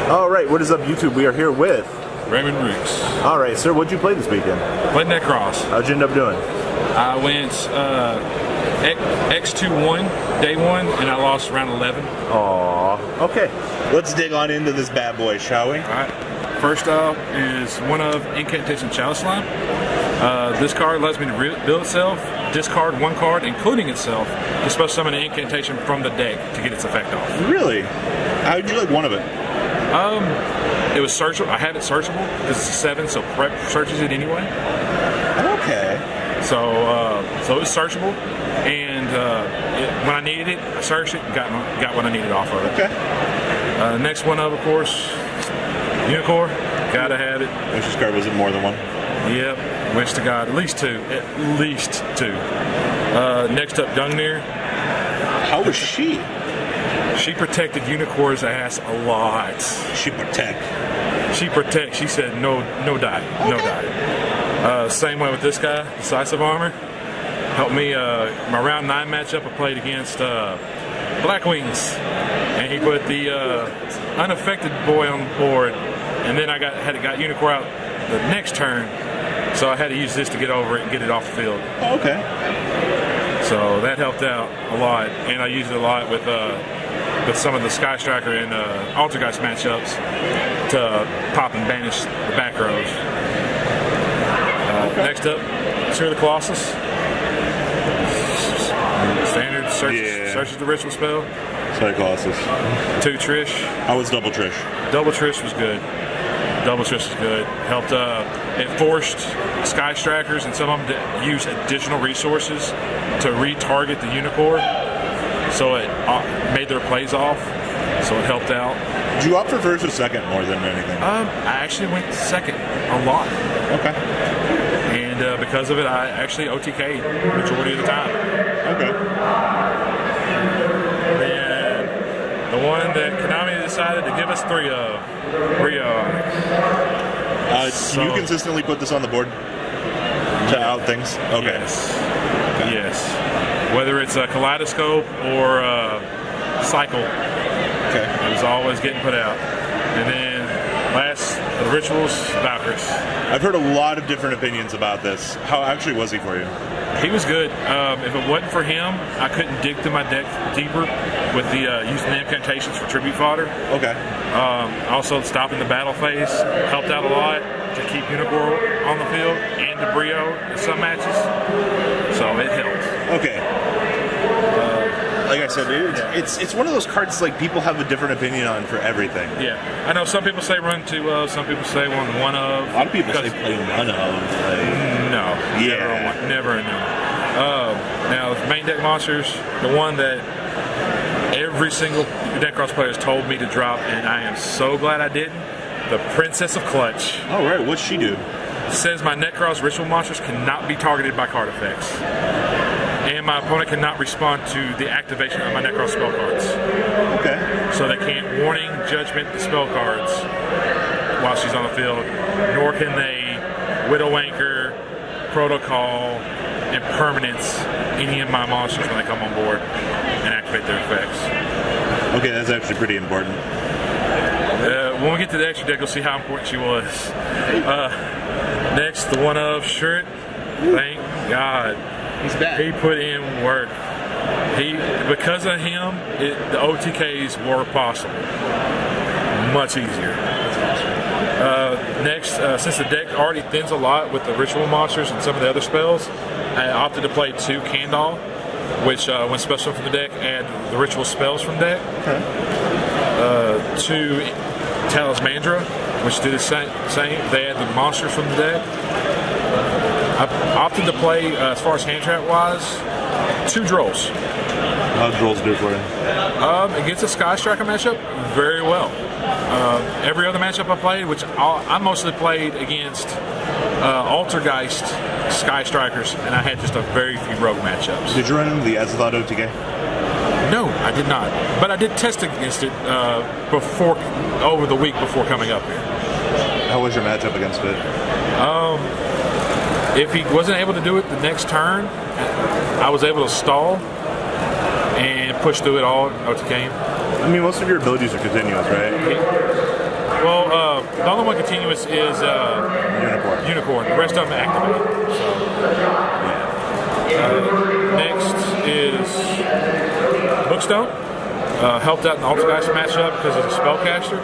All right, what is up, YouTube? We are here with Raymond Rooks. All right, sir, what'd you play this weekend? Played Nekroz. How'd you end up doing? I went X2-1, day one, and I lost round 11. Aw. Okay, let's dig on into this bad boy, shall we? All right. First up is one of Incantation Chalice Slime. This card allows me to build itself, discard one card, including itself, to special summon an incantation from the deck to get its effect off. Really? How'd you like one of it? It was searchable. I have it searchable because it's a 7, so prep searches it anyway. Okay. So it was searchable, and when I needed it, I searched it and got what I needed off of it. Okay. Next one up, of course, Yugioh. Gotta have it. Which card was it? More than one? Yep. Wish to God, at least two. At least two. Next up, Dungnir. How was she? She protected Yugioh's ass a lot. She protect. She protect. She said no die, okay. No die. Same way with this guy, Decisive Armor. Helped me, my round 9 matchup I played against Black Wings. And he put the unaffected boy on the board. And then I got Yugioh out the next turn. So I had to use this to get over it and get it off the field. Oh, okay. So that helped out a lot. And I used it a lot with some of the Sky Striker and Altergeist matchups to pop and banish the back rows. Okay. Next up, Seer the Colossus. Standard searches the ritual spell. Sorry, Colossus. 2 Trish. How was Double Trish? Double Trish was good. Double Trish was good. Helped. It forced Sky Strikers and some of them to use additional resources to retarget the Yugioh. So it made their plays off, so it helped out. Did you opt for first or second more than anything? I actually went second a lot. Okay. And because of it, I actually OTK'd majority of the time. Okay. And the one that Konami decided to give us 3 of, Yugioh. Do you consistently put this on the board to out things? Okay. Yes. Okay. Yes. Whether it's a Kaleidoscope or a Cycle, okay, it was always getting put out. And then last, the Rituals, Valkyries. I've heard a lot of different opinions about this. How actually was he for you? He was good. If it wasn't for him, I couldn't dig through my deck deeper with the using the incantations for tribute fodder. Okay. Also, stopping the battle phase helped out a lot to keep Yugioh on the field and the Brio in some matches. So it helped. Okay. Like I said, it's one of those cards like people have a different opinion on for everything. Yeah, I know some people say run 2 of, some people say run 1 of. A lot of people say play none of. No, yeah, never no. Now the main deck monsters, the one that every single Nekroz player has told me to drop, and I am so glad I didn't. The Princess of Clutch. Oh right, what's she do? It says my Nekroz ritual monsters cannot be targeted by card effects. And my opponent cannot respond to the activation of my Nekroz spell cards. Okay. So they can't warning, judgment the spell cards while she's on the field, nor can they Widow Anchor, Protocol, and Permanence any of my monsters when they come on board and activate their effects. Okay, that's actually pretty important. When we get to the extra deck, you'll see how important she was. Next, the one of Shirt. Thank God. He's back. He put in work. Because of him, the OTKs were possible. Much easier. Next, since the deck already thins a lot with the ritual monsters and some of the other spells, I opted to play 2 Kandal, which when special from the deck, add the ritual spells from deck. Okay. 2 Talismandra, which do the same. They add the monsters from the deck. I opted to play, as far as hand trap wise, 2 Drolls. How'd Drolls do for you? Against a Sky Striker matchup, very well. Every other matchup I played, which I mostly played against Altergeist Sky Strikers, and I had just a very few rogue matchups. Did you run into the Azathoth OTK? No, I did not. But I did test against it over the week before coming up here. How was your matchup against it? If he wasn't able to do it the next turn, I was able to stall and push through it all OTK. I mean, most of your abilities are continuous, right? The only one continuous is Unicorn. The rest of them activate. So, next is Bookstone. Helped out in the Altergeist matchup because of the spellcaster.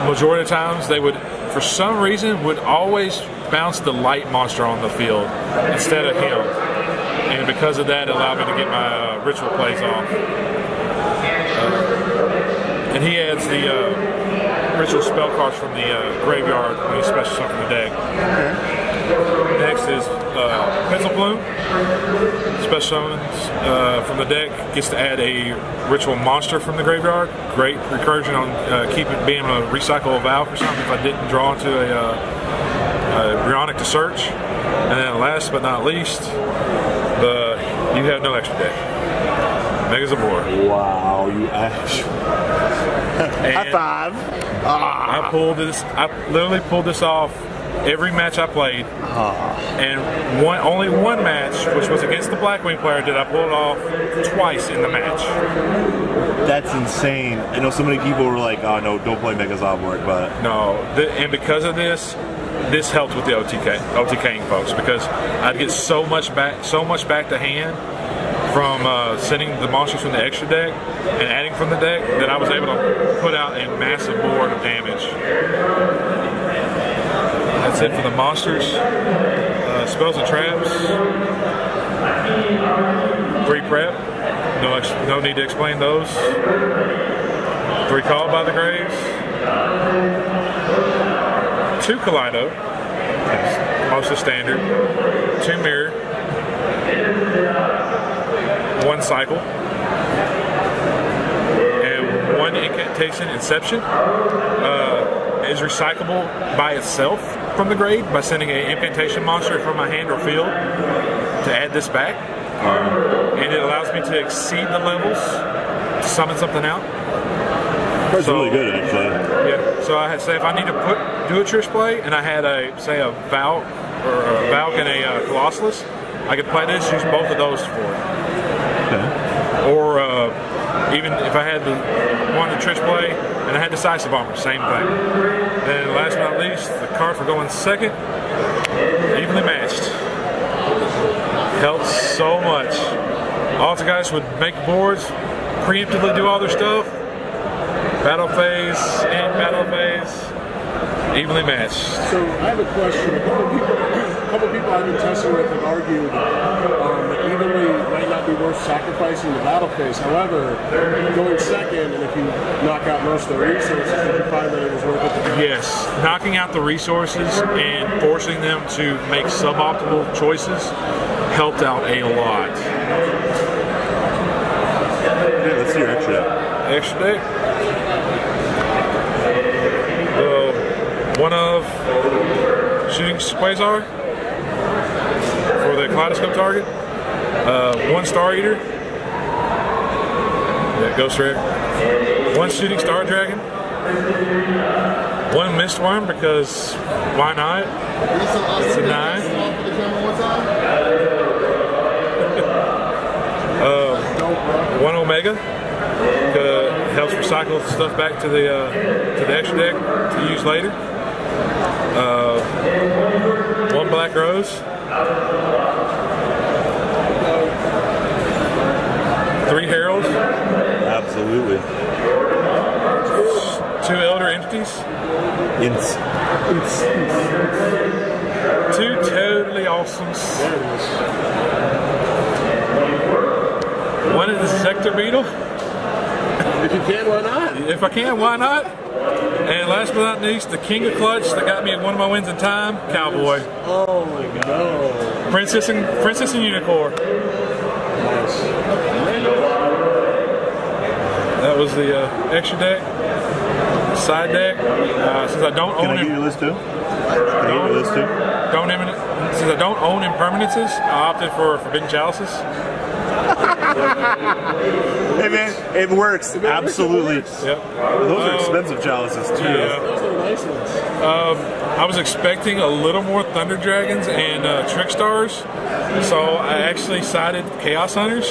Majority of times they would, for some reason, would always bounce the light monster on the field instead of him. And because of that, it allowed me to get my ritual plays off. And he adds the ritual spell cards from the graveyard when he special summons from the deck. Next is Pencil Plume. Special summons from the deck, gets to add a ritual monster from the graveyard. Great recursion on being able to recycle a Valve or something if I didn't draw into a Bionic to search. And then last but not least, you have no extra deck. Megazabor. Wow, you actually. High five. I literally pulled this off every match I played. And only one match, which was against the Blackwing player, did I pull it off twice in the match. That's insane. I know so many people were like, oh no, don't play Megazabor, but no, and because of this helped with the OTKing folks, because I'd get so much back to hand from sending the monsters from the extra deck and adding from the deck that I was able to put out a massive board of damage. That's it for the monsters. Spells and traps. 3 prep. No need to explain those. 3 called by the graves. 2 Kaleido. Mostly standard. 2 mirror. 1 cycle. And 1 incantation inception. Is recyclable by itself from the grave by sending an incantation monster from my hand or field to add this back. And it allows me to exceed the levels to summon something out. That's really good, actually. Yeah. So I had say if I need to do a Trish play and I had a Valk and a Colossus, I could play this, use both of those for it. Okay. Or even if I had the Trish play and I had Decisive Armor, same thing. Then last but not least, the card for going second, evenly matched. Helps so much. Altergeist would make boards, preemptively do all their stuff. Battle phase, and battle phase, evenly matched. So I have a question. A couple people I've been testing with have argued that evenly might not be worth sacrificing the battle phase. However, going second, and if you knock out most of the resources, did you find that it was worth it to go? Yes, knocking out the resources and forcing them to make suboptimal choices helped out a lot. Yeah, let's see your extra deck. Extra deck. One of Shooting Quasar for the Kaleidoscope target. 1 Star Eater. Yeah, Ghost Rare. 1 Shooting Star Dragon. 1 Mistworm, because why not? It's a 9. 1 Omega. Helps recycle stuff back to the extra deck to use later. 1 Black Rose. 3 Heralds. Absolutely. 2 Elder Entities. 2 totally awesome. 1 Insector Beetle. If you can, why not? If I can, why not? And last but not least, the King of Clutch that got me at one of my wins in time, Cowboy. Oh no. Princess and Unicorn. Nice. That was the extra deck. Side deck. Since I don't own Can I get your list too? Can I get your list too? Since I don't own impermanences, I opted for Forbidden Chalices. Hey man, it works. Absolutely. It works. Yep. Those are expensive chalices too. Yeah. Those are nice ones. I was expecting a little more Thunder Dragons and Trick Stars, so I actually sided Chaos Hunters,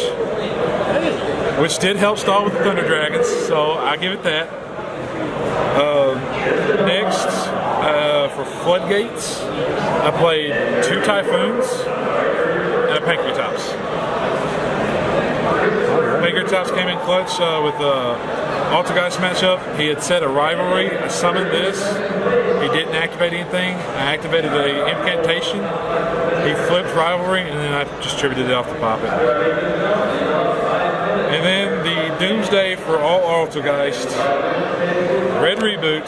which did help stall with the Thunder Dragons, so I give it that. Next, for Floodgates, I played 2 Typhoons and a Pancratops. Pancratops came in clutch with the Altergeist matchup. He had set a rivalry. I summoned this. He didn't activate anything. I activated the incantation. He flipped rivalry, and then I distributed it off the poppet. And then the Doomsday for all Altergeist, Red Reboot,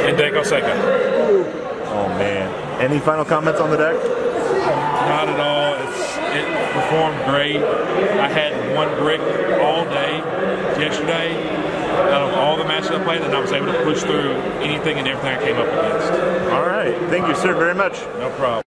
and Deco Seiko. Oh man. Any final comments on the deck? Not at all. It performed great. I had 1 brick all day yesterday out of all the matches I played, and I was able to push through anything and everything I came up against. All right. Thank you, sir, very much. No problem.